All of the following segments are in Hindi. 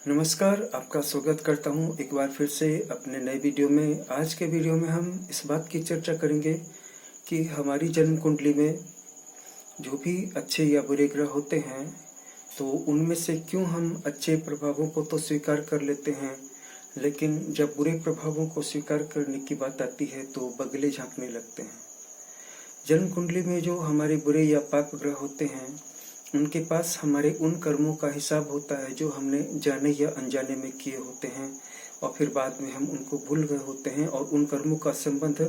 नमस्कार, आपका स्वागत करता हूँ एक बार फिर से अपने नए वीडियो में। आज के वीडियो में हम इस बात की चर्चा करेंगे कि हमारी जन्म कुंडली में जो भी अच्छे या बुरे ग्रह होते हैं, तो उनमें से क्यों हम अच्छे प्रभावों को तो स्वीकार कर लेते हैं, लेकिन जब बुरे प्रभावों को स्वीकार करने की बात आती है तो बगले झांकने लगते हैं। जन्म कुंडली में जो हमारे बुरे या पाप ग्रह होते हैं, उनके पास हमारे उन कर्मों का हिसाब होता है जो हमने जाने या अनजाने में किए होते हैं, और फिर बाद में हम उनको भूल गए होते हैं और उन कर्मों का संबंध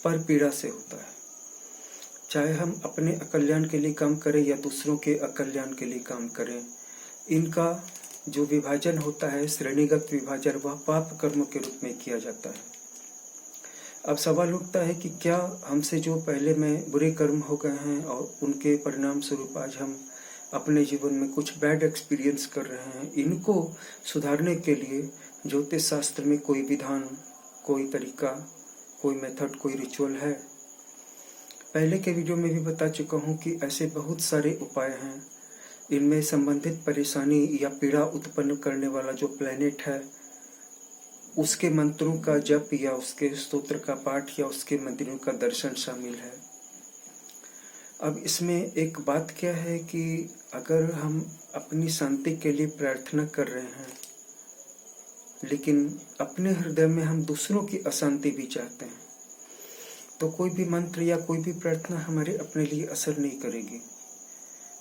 पर पीड़ा से होता है। चाहे हम अपने अकल्याण के लिए काम करें या दूसरों के अकल्याण के लिए काम करें, इनका जो विभाजन होता है, श्रेणीगत विभाजन, वह पाप कर्म के रूप में किया जाता है। अब सवाल उठता है कि क्या हमसे जो पहले में बुरे कर्म हो गए हैं और उनके परिणाम स्वरूप आज हम अपने जीवन में कुछ बैड एक्सपीरियंस कर रहे हैं, इनको सुधारने के लिए ज्योतिष शास्त्र में कोई विधान, कोई तरीका, कोई मेथड, कोई रिचुअल है? पहले के वीडियो में भी बता चुका हूँ कि ऐसे बहुत सारे उपाय हैं। इनमें संबंधित परेशानी या पीड़ा उत्पन्न करने वाला जो प्लेनेट है, उसके मंत्रों का जप या उसके स्तोत्र का पाठ या उसके मंदिरों का दर्शन शामिल है। अब इसमें एक बात क्या है कि अगर हम अपनी शांति के लिए प्रार्थना कर रहे हैं, लेकिन अपने हृदय में हम दूसरों की अशांति भी चाहते हैं, तो कोई भी मंत्र या कोई भी प्रार्थना हमारे अपने लिए असर नहीं करेगी।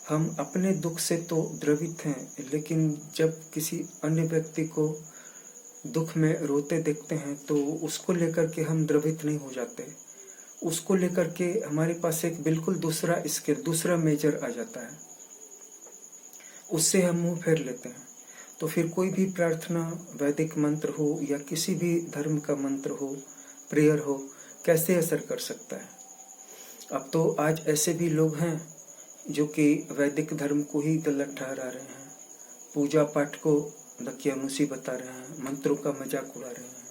हम अपने दुख से तो द्रवित हैं, लेकिन जब किसी अन्य व्यक्ति को दुख में रोते देखते हैं तो उसको लेकर के हम द्रवित नहीं हो जाते। उसको लेकर के हमारे पास एक बिल्कुल दूसरा स्केल, दूसरा मेजर आ जाता है, उससे हम मुंह फेर लेते हैं। तो फिर कोई भी प्रार्थना, वैदिक मंत्र हो या किसी भी धर्म का मंत्र हो, प्रेयर हो, कैसे असर कर सकता है? अब तो आज ऐसे भी लोग हैं जो कि वैदिक धर्म को ही गलत ठहरा रहे हैं, पूजा पाठ को दकियानुसी बता रहे हैं, मंत्रों का मजाक उड़ा रहे हैं,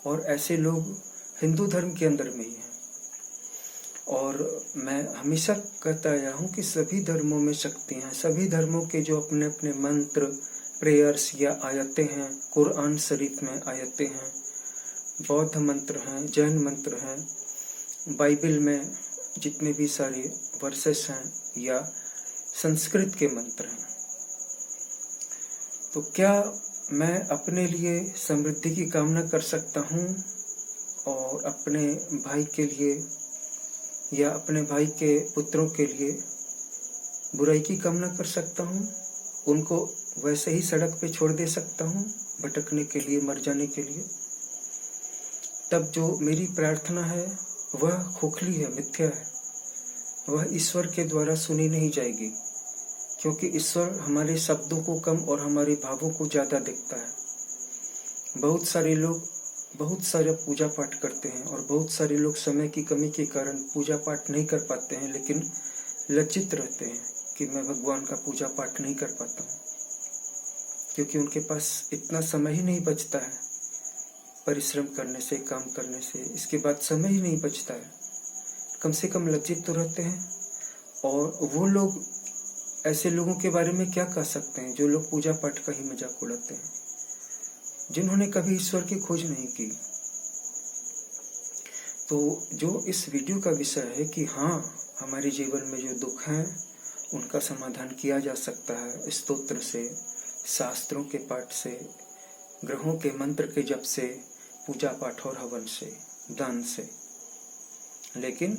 और ऐसे लोग हिंदू धर्म के अंदर में ही हैं। और मैं हमेशा कहता आया हूँ कि सभी धर्मों में शक्ति हैं। सभी धर्मों के जो अपने अपने मंत्र, प्रेयर्स या आयतें हैं, कुरान शरीफ में आयतें हैं, बौद्ध मंत्र हैं, जैन मंत्र हैं, बाइबल में जितने भी सारे वर्सेस हैं, या संस्कृत के मंत्र हैं। तो क्या मैं अपने लिए समृद्धि की कामना कर सकता हूँ और अपने भाई के लिए या अपने भाई के पुत्रों के लिए बुराई की कामना कर सकता हूँ? उनको वैसे ही सड़क पे छोड़ दे सकता हूँ भटकने के लिए, मर जाने के लिए? तब जो मेरी प्रार्थना है वह खोखली है, मिथ्या है, वह ईश्वर के द्वारा सुनी नहीं जाएगी, क्योंकि ईश्वर हमारे शब्दों को कम और हमारे भावों को ज्यादा देखता है। बहुत सारे लोग बहुत सारा पूजा पाठ करते हैं और बहुत सारे लोग समय की कमी के कारण पूजा पाठ नहीं कर पाते हैं, लेकिन लज्जित रहते हैं कि मैं भगवान का पूजा पाठ नहीं कर पाता हूँ, क्योंकि उनके पास इतना समय ही नहीं बचता है। परिश्रम करने से, काम करने से, इसके बाद समय ही नहीं बचता है। कम से कम लज्जित तो रहते हैं। और वो लोग, ऐसे लोगों के बारे में क्या कह सकते हैं जो लोग पूजा पाठ का ही मजाक उड़ाते हैं, जिन्होंने कभी ईश्वर की खोज नहीं की? तो जो इस वीडियो का विषय है कि हाँ, हमारे जीवन में जो दुख हैं उनका समाधान किया जा सकता है स्तोत्र से, शास्त्रों के पाठ से, ग्रहों के मंत्र के जप से, पूजा पाठ और हवन से, दान से। लेकिन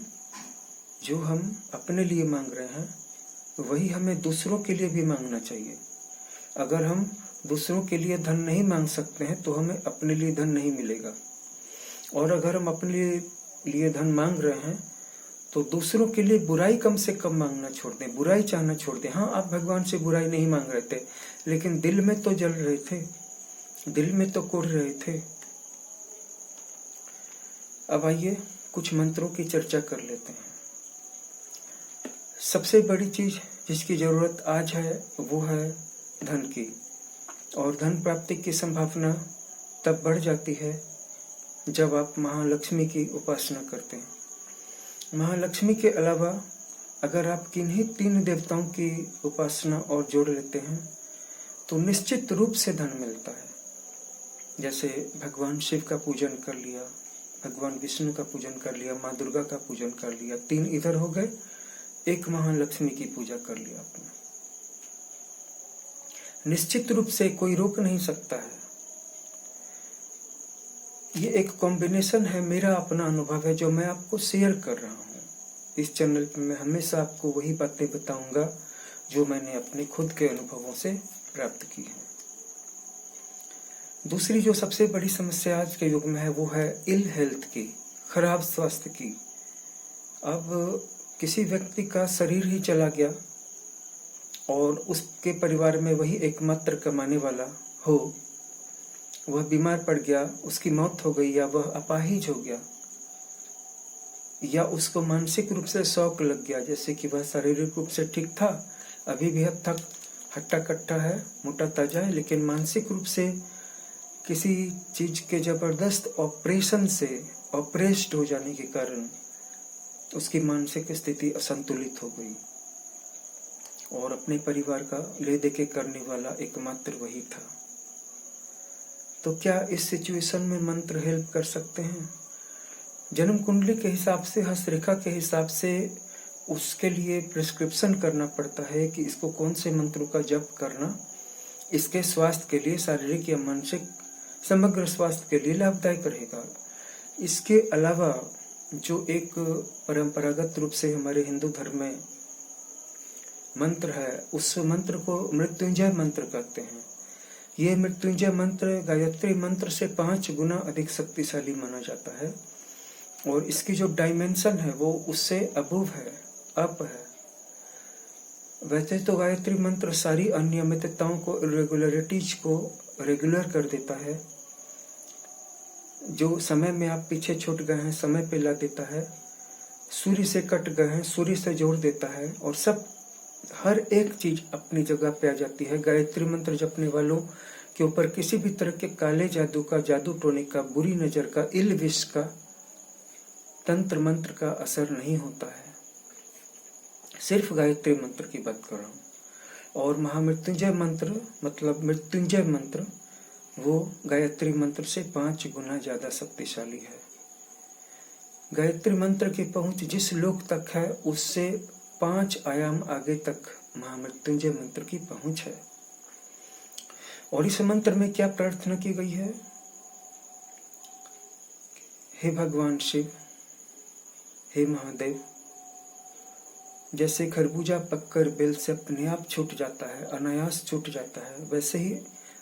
जो हम अपने लिए मांग रहे हैं वही हमें दूसरों के लिए भी मांगना चाहिए। अगर हम दूसरों के लिए धन नहीं मांग सकते हैं तो हमें अपने लिए धन नहीं मिलेगा। और अगर हम अपने लिए धन मांग रहे हैं तो दूसरों के लिए बुराई कम से कम मांगना छोड़ दें, बुराई चाहना छोड़ दें। हाँ, आप भगवान से बुराई नहीं मांग रहे थे, लेकिन दिल में तो जल रहे थे, दिल में तो कुढ़ रहे थे। अब आइए कुछ मंत्रों की चर्चा कर लेते हैं। सबसे बड़ी चीज जिसकी जरूरत आज है वो है धन की, और धन प्राप्ति की संभावना तब बढ़ जाती है जब आप महालक्ष्मी की उपासना करते हैं। महालक्ष्मी के अलावा अगर आप किन्हीं 3 देवताओं की उपासना और जोड़ लेते हैं तो निश्चित रूप से धन मिलता है। जैसे भगवान शिव का पूजन कर लिया, भगवान विष्णु का पूजन कर लिया, माँ दुर्गा का पूजन कर लिया, 3 इधर हो गए, एक महालक्ष्मी की पूजा कर लिया आपने। निश्चित रूप से कोई रोक नहीं सकता है। ये एक कॉम्बिनेशन है, मेरा अपना अनुभव है जो मैं आपको शेयर कर रहा हूँ। इस चैनल पे मैं हमेशा आपको वही बातें बताऊंगा जो मैंने अपने खुद के अनुभवों से प्राप्त की है। दूसरी जो सबसे बड़ी समस्या आज के युग में है वो है इल हेल्थ की, खराब स्वास्थ्य की। अब किसी व्यक्ति का शरीर ही चला गया और उसके परिवार में वही एकमात्र कमाने वाला हो, वह बीमार पड़ गया, उसकी मौत हो गई, या वह अपाहिज हो गया, या उसको मानसिक रूप से शौक लग गया, जैसे कि वह शारीरिक रूप से ठीक था, अभी भी हद तक हट्टा कट्टा है, मोटा ताजा है, लेकिन मानसिक रूप से किसी चीज के जबरदस्त ऑपरेशन से ऑपरेस्ड हो जाने के कारण उसकी मानसिक स्थिति असंतुलित हो गई और अपने परिवार का ले दे के करने वाला एकमात्र वही था। तो क्या इस सिचुएशन में मंत्र हेल्प कर सकते हैं? जन्म कुंडली के हिसाब से, हस्तरेखा के हिसाब से उसके लिए प्रिस्क्रिप्शन करना पड़ता है कि इसको कौन से मंत्रों का जप करना इसके स्वास्थ्य के लिए, शारीरिक या मानसिक समग्र स्वास्थ्य के लिए लाभदायक रहेगा। इसके अलावा जो एक परंपरागत रूप से हमारे हिंदू धर्म में मंत्र है, उस मंत्र को मृत्युंजय मंत्र कहते हैं। ये मृत्युंजय मंत्र गायत्री मंत्र से 5 गुना अधिक शक्तिशाली माना जाता है और इसकी जो डायमेंशन है वो उससे अबव है, अप है। वैसे तो गायत्री मंत्र सारी अनियमितताओं को, इरेगुलरिटीज को रेगुलर कर देता है। जो समय में आप पीछे छूट गए हैं समय पे ला देता है, सूर्य से कट गए हैं सूर्य से जोड़ देता है, और सब हर एक चीज अपनी जगह पे आ जाती है। गायत्री मंत्र जपने वालों के ऊपर किसी भी तरह के काले जादू का, जादू टोने का, बुरी नजर का, इल विष का, तंत्र मंत्र का असर नहीं होता है। सिर्फ गायत्री मंत्र की बात कर रहा हूँ। और महामृत्युंजय मंत्र मतलब मृत्युंजय मंत्र वो गायत्री मंत्र से 5 गुना ज्यादा शक्तिशाली है। गायत्री मंत्र की पहुंच जिस लोक तक है उससे 5 आयाम आगे तक महामृत्युंजय मंत्र की पहुंच है। और इस मंत्र में क्या प्रार्थना की गई है? हे भगवान शिव, हे महादेव, जैसे खरबूजा पककर बेल से अपने आप छूट जाता है, अनायास छूट जाता है, वैसे ही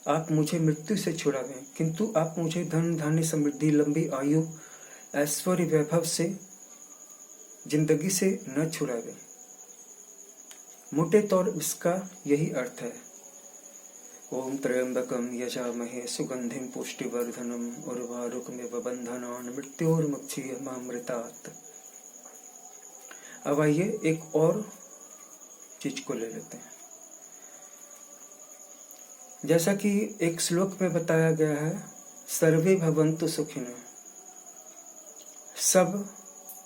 आप मुझे मृत्यु से छुड़ावें, किंतु आप मुझे धन, धान्य, समृद्धि, लंबी आयु, ऐश्वर्य, वैभव से, जिंदगी से न छुड़ावें। मोटे तौर इसका यही अर्थ है। ओम त्र्यंबकम यजामहे सुगंधिम पुष्टिवर्धनम उर्वारुकमिव बंधनान् मृत्योर्मुक्षीयमामृतात्। अब आइए एक और चीज को ले लेते हैं। जैसा कि एक श्लोक में बताया गया है, सर्वे भवन्तु सुखिनः, सब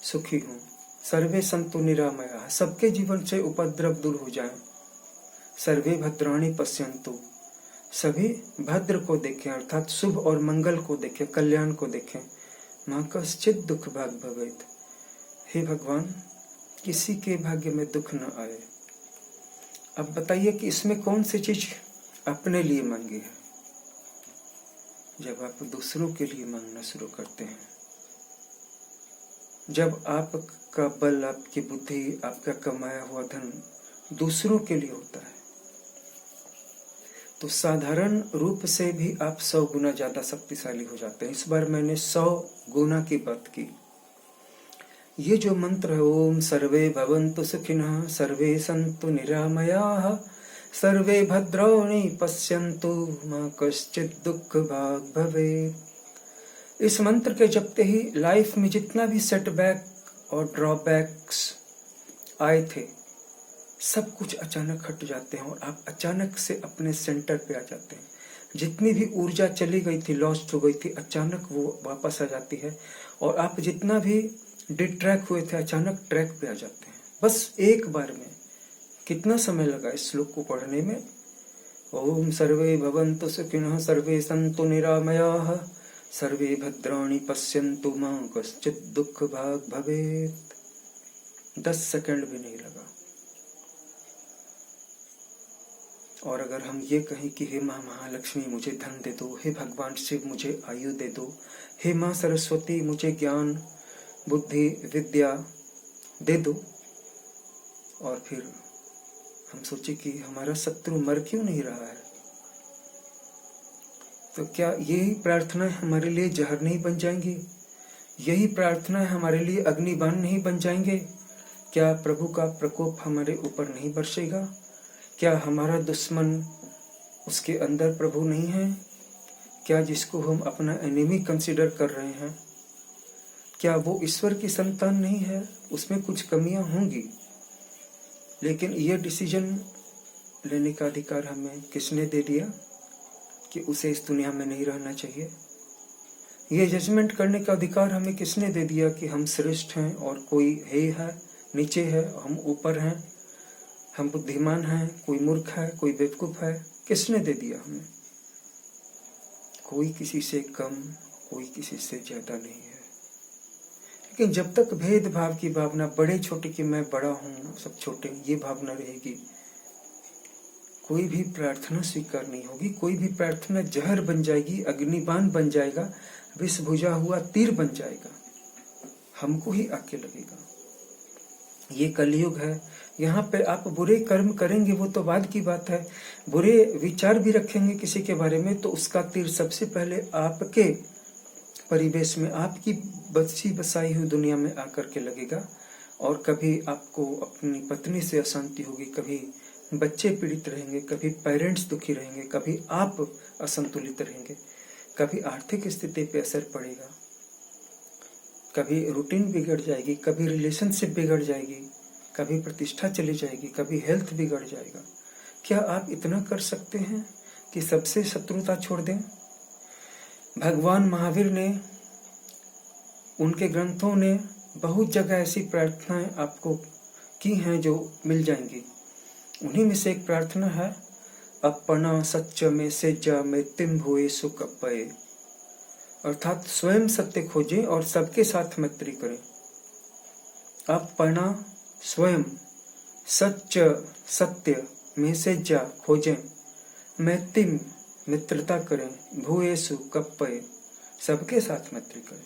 सुखी हों, सर्वे सन्तु निरामयाः, सबके जीवन से उपद्रव दूर हो जाए, सर्वे भद्राणि पश्यन्तु, सभी भद्र को देखें, अर्थात शुभ और मंगल को देखें, कल्याण को देखें, मा कश्चित् दुख भाग् भवेत्। हे भगवान, किसी के भाग्य में दुख न आए। अब बताइए कि इसमें कौन सी चीज अपने लिए मांगी है? जब आप दूसरों के लिए मांगना शुरू करते हैं, जब आपका बल, आपकी बुद्धि, आपका कमाया हुआ धन दूसरों के लिए होता है, तो साधारण रूप से भी आप 100 गुना ज्यादा शक्तिशाली हो जाते हैं। इस बार मैंने 100 गुना की बात की। ये जो मंत्र है, ओम सर्वे भवन्तु सुखिनः, सर्वे सन्तु निरामयाः, सर्वे भद्राणि पश्यन्तु, मा कश्चित् दुःख भाग् भवेत्। इस मंत्र के जपते ही लाइफ में जितना भी सेटबैक और ड्रॉबैक्स आए थे, सब कुछ अचानक हट जाते हैं और आप अचानक से अपने सेंटर पे आ जाते हैं। जितनी भी ऊर्जा चली गई थी, लॉस्ट हो गई थी, अचानक वो वापस आ जाती है और आप जितना भी डिट्रैक हुए थे, अचानक ट्रैक पे आ जाते हैं। बस एक बार में। कितना समय लगा इस श्लोक को पढ़ने में? ओम सर्वे भवन्तु सुखिनः, सर्वे सन्तु निरामयाः, सर्वे भद्राणि पश्यन्तु मा कश्चित् दुःख भाग् भवेत्। 10 सेकंड भी नहीं लगा। और अगर हम ये कहें कि हे माँ महालक्ष्मी मुझे धन दे दो, हे भगवान शिव मुझे आयु दे दो, हे माँ सरस्वती मुझे ज्ञान बुद्धि विद्या दे दो, और फिर हम सोचे कि हमारा शत्रु मर क्यों नहीं रहा है, तो क्या यही प्रार्थनाएं हमारे लिए जहर नहीं बन जाएंगी? यही प्रार्थनाएं हमारे लिए अग्निबाण नहीं बन जाएंगे? क्या प्रभु का प्रकोप हमारे ऊपर नहीं बरसेगा? क्या हमारा दुश्मन, उसके अंदर प्रभु नहीं है? क्या जिसको हम अपना एनिमी कंसीडर कर रहे हैं, क्या वो ईश्वर की संतान नहीं है? उसमें कुछ कमियां होंगी, लेकिन ये डिसीजन लेने का अधिकार हमें किसने दे दिया कि उसे इस दुनिया में नहीं रहना चाहिए? ये जजमेंट करने का अधिकार हमें किसने दे दिया कि हम श्रेष्ठ हैं और कोई है नीचे है, हम ऊपर हैं, हम बुद्धिमान हैं, कोई मूर्ख है, कोई बेवकूफ है? किसने दे दिया हमें? कोई किसी से कम, कोई किसी से ज्यादा नहीं है। लेकिन जब तक भेदभाव की भावना, बड़े छोटे की मैं बड़ा हूं सब छोटे, ये भावना रहेगी, कोई भी प्रार्थना स्वीकार नहीं होगी। कोई भी प्रार्थना जहर बन जाएगी, अग्निबाण बन जाएगा, विष भुजा हुआ तीर बन जाएगा, हमको ही आके लगेगा। ये कलयुग है। यहाँ पे आप बुरे कर्म करेंगे वो तो बाद की बात है, बुरे विचार भी रखेंगे किसी के बारे में, तो उसका तीर सबसे पहले आपके परिवेश में, आपकी बसी बसाई हुई दुनिया में आकर के लगेगा। और कभी आपको अपनी पत्नी से अशांति होगी, कभी बच्चे पीड़ित रहेंगे, कभी पेरेंट्स दुखी रहेंगे, कभी आप असंतुलित रहेंगे, कभी आर्थिक स्थिति पे असर पड़ेगा, कभी रूटीन बिगड़ जाएगी, कभी रिलेशनशिप बिगड़ जाएगी, कभी प्रतिष्ठा चली जाएगी, कभी हेल्थ बिगड़ जाएगा। क्या आप इतना कर सकते हैं कि सबसे शत्रुता छोड़ दें? भगवान महावीर ने, उनके ग्रंथों ने बहुत जगह ऐसी प्रार्थनाएं आपको की हैं जो मिल जाएंगी। उन्हीं में से एक प्रार्थना है, अपना सच्च में से जा में तिम हुए सुख अपये, अर्थात स्वयं सत्य खोजें और सबके साथ मैत्री करें। अपना स्वयं सच्च सत्य में से जा खोजें, मैत्रिम मित्रता करें, भूयेसु कप्पये सबके साथ मैत्री करें।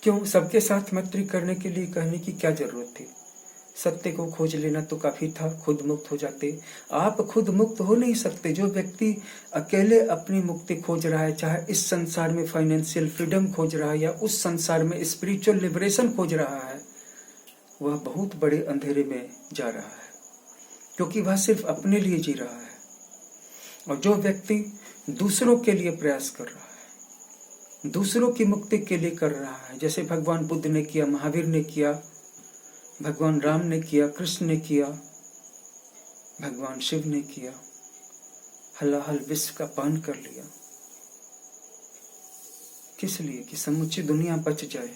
क्यों सबके साथ मैत्री करने के लिए कहने की क्या जरूरत थी? सत्य को खोज लेना तो काफी था, खुद मुक्त हो जाते। आप खुद मुक्त हो नहीं सकते। जो व्यक्ति अकेले अपनी मुक्ति खोज रहा है, चाहे इस संसार में फाइनेंशियल फ्रीडम खोज रहा है या उस संसार में स्पिरिचुअल लिबरेशन खोज रहा है, वह बहुत बड़े अंधेरे में जा रहा है, क्योंकि वह सिर्फ अपने लिए जी रहा है। और जो व्यक्ति दूसरों के लिए प्रयास कर रहा है, दूसरों की मुक्ति के लिए कर रहा है, जैसे भगवान बुद्ध ने किया, महावीर ने किया, भगवान राम ने किया, कृष्ण ने किया, भगवान शिव ने किया, हलाहल विश्व का पान कर लिया, किस लिए? कि समूची दुनिया बच जाए।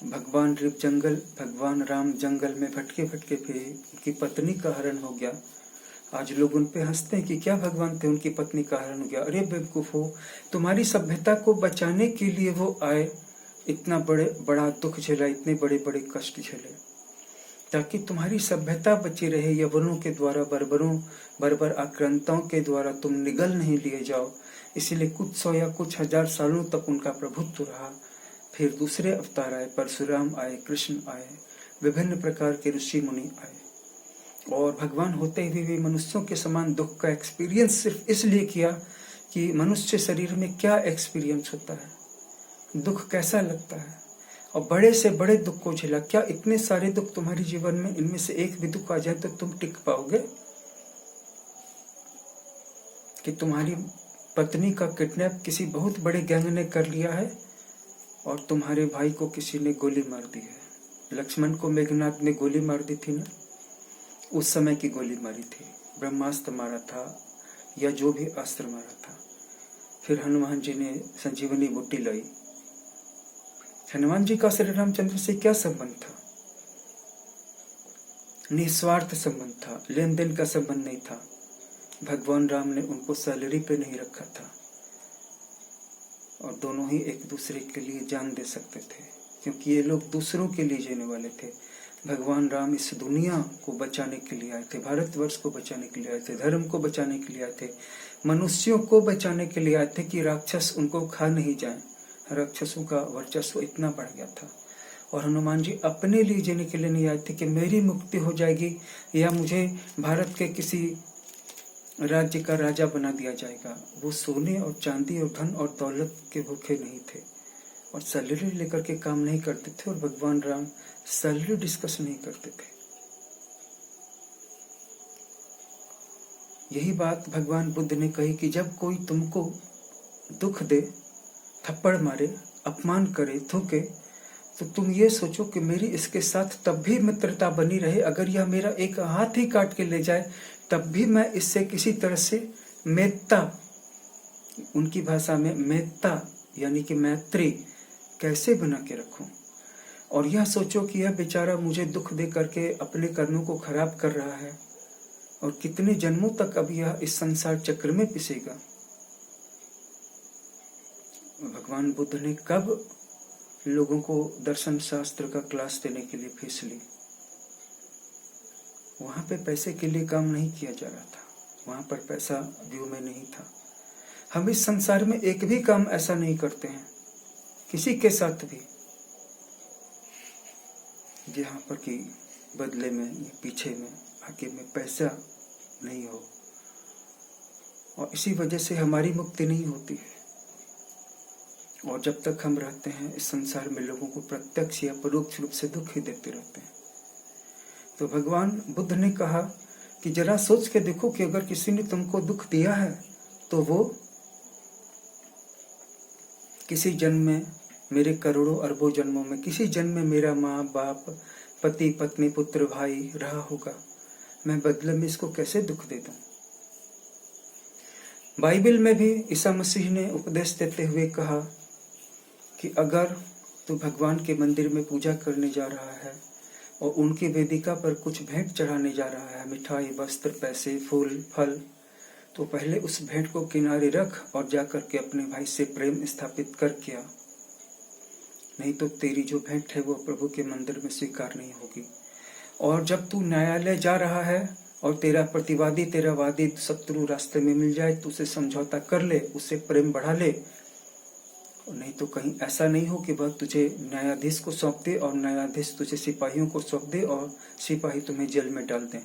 भगवान भगवान राम जंगल में भटके भटके फिरे, उनकी पत्नी का हरण हो गया। आज लोग उन पे हंसते हैं कि क्या भगवान थे, उनकी पत्नी का हरण हो गया। अरे बेवकूफ हो, तुम्हारी सभ्यता को बचाने के लिए वो आए, इतना बड़ा दुख झेला, इतने बड़े बड़े कष्ट झेले, ताकि तुम्हारी सभ्यता बची रहे। यवनों के द्वारा, बर्बर आक्रांताओं के द्वारा तुम निगल नहीं लिए जाओ। इसीलिए कुछ 100 या कुछ 1000 सालों तक उनका प्रभुत्व रहा। फिर दूसरे अवतार आए, परशुराम आए, कृष्ण आए, विभिन्न प्रकार के ऋषि मुनि आए, और भगवान होते हुए भी मनुष्यों के समान दुख का एक्सपीरियंस सिर्फ इसलिए किया कि मनुष्य शरीर में क्या एक्सपीरियंस होता है, दुख कैसा लगता है, और बड़े से बड़े दुख को झेला। क्या इतने सारे दुख तुम्हारे जीवन में, इनमें से एक भी दुख आ जाए तो तुम टिक पाओगे? कि तुम्हारी पत्नी का किडनैप किसी बहुत बड़े गैंग ने कर लिया है और तुम्हारे भाई को किसी ने गोली मार दी है। लक्ष्मण को मेघनाथ ने गोली मार दी थी ना, उस समय की गोली मारी थी, ब्रह्मास्त्र मारा था या जो भी अस्त्र मारा था। फिर हनुमान जी ने संजीवनी बूटी लाई। हनुमान जी का श्री रामचंद्र से क्या संबंध था? निस्वार्थ संबंध था, लेन देन का संबंध नहीं था। भगवान राम ने उनको सैलरी पे नहीं रखा था और दोनों ही एक दूसरे के लिए जान दे सकते थे, क्योंकि ये लोग दूसरों के लिए जीने वाले थे। भगवान राम इस दुनिया को बचाने के लिए आए थे, भारतवर्ष को बचाने के लिए आए थे, धर्म को बचाने के लिए आए थे, मनुष्यों को बचाने के लिए आए थे कि राक्षस उनको खा नहीं जाए। राक्षसों का वर्चस्व इतना बढ़ गया था। और हनुमान जी अपने लिए जीने के लिए नहीं आए थे कि मेरी मुक्ति हो जाएगी या मुझे भारत के किसी राज्य का राजा बना दिया जाएगा। वो सोने और चांदी और धन और दौलत के भूखे नहीं थे और सैलरी लेकर के काम नहीं करते थे। और भगवान राम सैलरी डिस्कस नहीं करते थे। यही बात भगवान बुद्ध ने कही कि जब कोई तुमको दुख दे, थप्पड़ मारे, अपमान करे, थूके, तो तुम ये सोचो कि मेरी इसके साथ तब भी मित्रता बनी रहे, अगर यह मेरा एक हाथ ही काट के ले जाए तब भी मैं इससे किसी तरह से मेत्ता, उनकी भाषा में मेत्ता यानी कि मैत्री कैसे बना के रखूं। और यह सोचो कि यह बेचारा मुझे दुख दे करके अपने कर्मों को खराब कर रहा है और कितने जन्मों तक अब यह इस संसार चक्र में पिसेगा। भगवान बुद्ध ने कब लोगों को दर्शन शास्त्र का क्लास देने के लिए फीस ली? वहां पे पैसे के लिए काम नहीं किया जा रहा था, वहां पर पैसा व्यू में नहीं था। हम इस संसार में एक भी काम ऐसा नहीं करते हैं किसी के साथ भी जहां पर कि बदले में या पीछे में आगे में पैसा नहीं हो, और इसी वजह से हमारी मुक्ति नहीं होती है। और जब तक हम रहते हैं इस संसार में लोगों को प्रत्यक्ष या परोक्ष रूप से दुख ही देते रहते हैं। तो भगवान बुद्ध ने कहा कि जरा सोच के देखो कि अगर किसी ने तुमको दुख दिया है तो वो किसी जन्म में, मेरे करोड़ों अरबों जन्मों में किसी जन्म में मेरा माँ बाप, पति पत्नी, पुत्र भाई रहा होगा। मैं बदले में इसको कैसे दुख दे दूं? बाइबल में भी ईसा मसीह ने उपदेश देते हुए कहा कि अगर तू भगवान के मंदिर में पूजा करने जा रहा है और उनकी वेदिका पर कुछ भेंट चढ़ाने जा रहा है, मिठाई, वस्त्र, पैसे, फूल, फल, तो पहले उस भेंट को किनारे रख और जाकर के अपने भाई से प्रेम स्थापित कर किया, नहीं तो तेरी जो भेंट है वो प्रभु के मंदिर में स्वीकार नहीं होगी। और जब तू न्यायालय जा रहा है और तेरा प्रतिवादी, तेरा वादी शत्रु रास्ते में मिल जाए तो उसे समझौता कर ले, उससे प्रेम बढ़ा ले, और नहीं तो कहीं ऐसा नहीं हो कि वह तुझे न्यायाधीश को सौंप दे और न्यायाधीश तुझे सिपाहियों को सौंप दे और सिपाही तुम्हें जेल में डाल दें।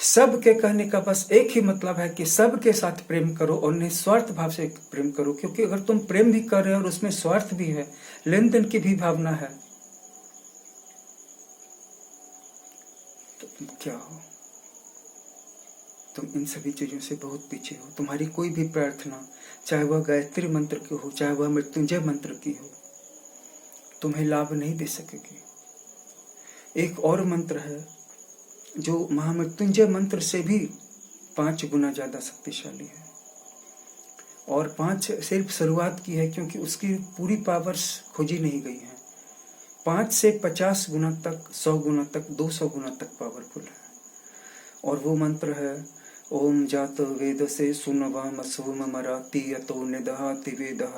सब के कहने का बस एक ही मतलब है कि सब के साथ प्रेम करो और निस्वार्थ भाव से प्रेम करो, क्योंकि अगर तुम प्रेम भी कर रहे हो और उसमें स्वार्थ भी है, लेन देन की भी भावना है, तो तुम क्या हो? तुम इन सभी चीजों से बहुत पीछे हो। तुम्हारी कोई भी प्रार्थना, चाहे वह गायत्री मंत्र की हो, चाहे वह मृत्युंजय मंत्र की हो, तुम्हें लाभ नहीं दे सकेगी। एक और मंत्र है जो महामृत्युंजय मंत्र से भी 5 गुना ज्यादा शक्तिशाली है, और 5 सिर्फ शुरुआत की है क्योंकि उसकी पूरी पावर्स खोजी नहीं गई है। 5 से 50 गुना तक, 100 गुना तक, 200 गुना तक पावरफुल है। और वो मंत्र है ओम जात वेद से सुनवाम सोम मराती यतो निदहाति वेदः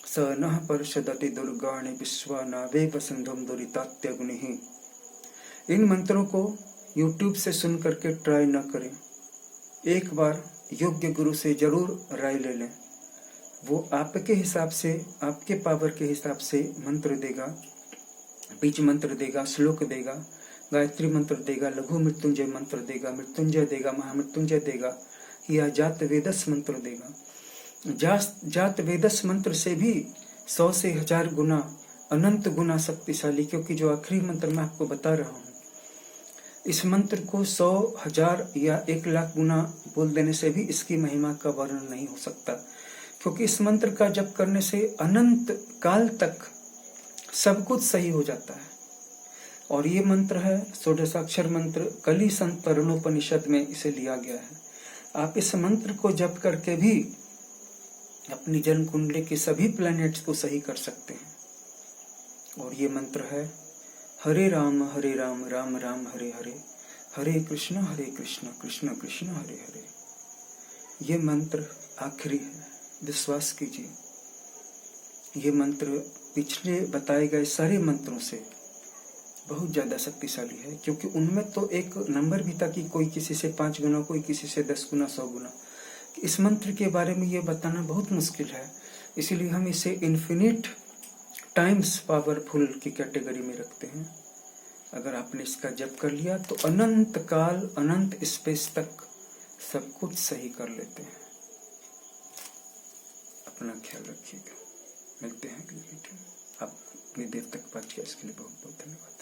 स नः परषदति दुर्गाणि विश्वानावे वसंधम दुरितात्यग्निः। इन मंत्रों को YouTube से सुन करके ट्राई न करें, एक बार योग्य गुरु से जरूर राय ले लें। वो आपके हिसाब से, आपके पावर के हिसाब से मंत्र देगा, बीज मंत्र देगा, श्लोक देगा, गायत्री मंत्र देगा, लघु मृत्युंजय मंत्र देगा, मृत्युंजय देगा, महामृत्युंजय देगा, या जात वेदस मंत्र देगा। जात वेदस मंत्र से भी 100 से 1000 गुना, अनंत गुना शक्तिशाली, क्योंकि जो आखिरी मंत्र मैं आपको बता रहा हूँ, इस मंत्र को 100, 1000 या 1 लाख गुना बोल देने से भी इसकी महिमा का वर्णन नहीं हो सकता, क्योंकि इस मंत्र का जप करने से अनंत काल तक सब कुछ सही हो जाता है। और ये मंत्र है षोडशाक्षर मंत्र, कली संतरणोपनिषद में इसे लिया गया है। आप इस मंत्र को जप करके भी अपनी जन्म कुंडली के सभी प्लैनेट्स को सही कर सकते हैं। और ये मंत्र है हरे राम राम राम हरे हरे, कृष्ण कृष्ण कृष्ण हरे हरे। ये मंत्र आखिरी है, विश्वास कीजिए। ये मंत्र पिछले बताए गए सारे मंत्रों से बहुत ज़्यादा शक्तिशाली है, क्योंकि उनमें तो एक नंबर भी था कि कोई किसी से 5 गुना, कोई किसी से 10 गुना, 100 गुना। इस मंत्र के बारे में ये बताना बहुत मुश्किल है, इसीलिए हम इसे इन्फिनिट टाइम्स पावरफुल की कैटेगरी में रखते हैं। अगर आपने इसका जप कर लिया तो अनंत काल, अनंत स्पेस तक सब कुछ सही कर लेते हैं। अपना ख्याल रखिएगा, मिलते हैं अगली वीडियो में। आप इतनी देर तक बात किया इसके लिए बहुत बहुत धन्यवाद।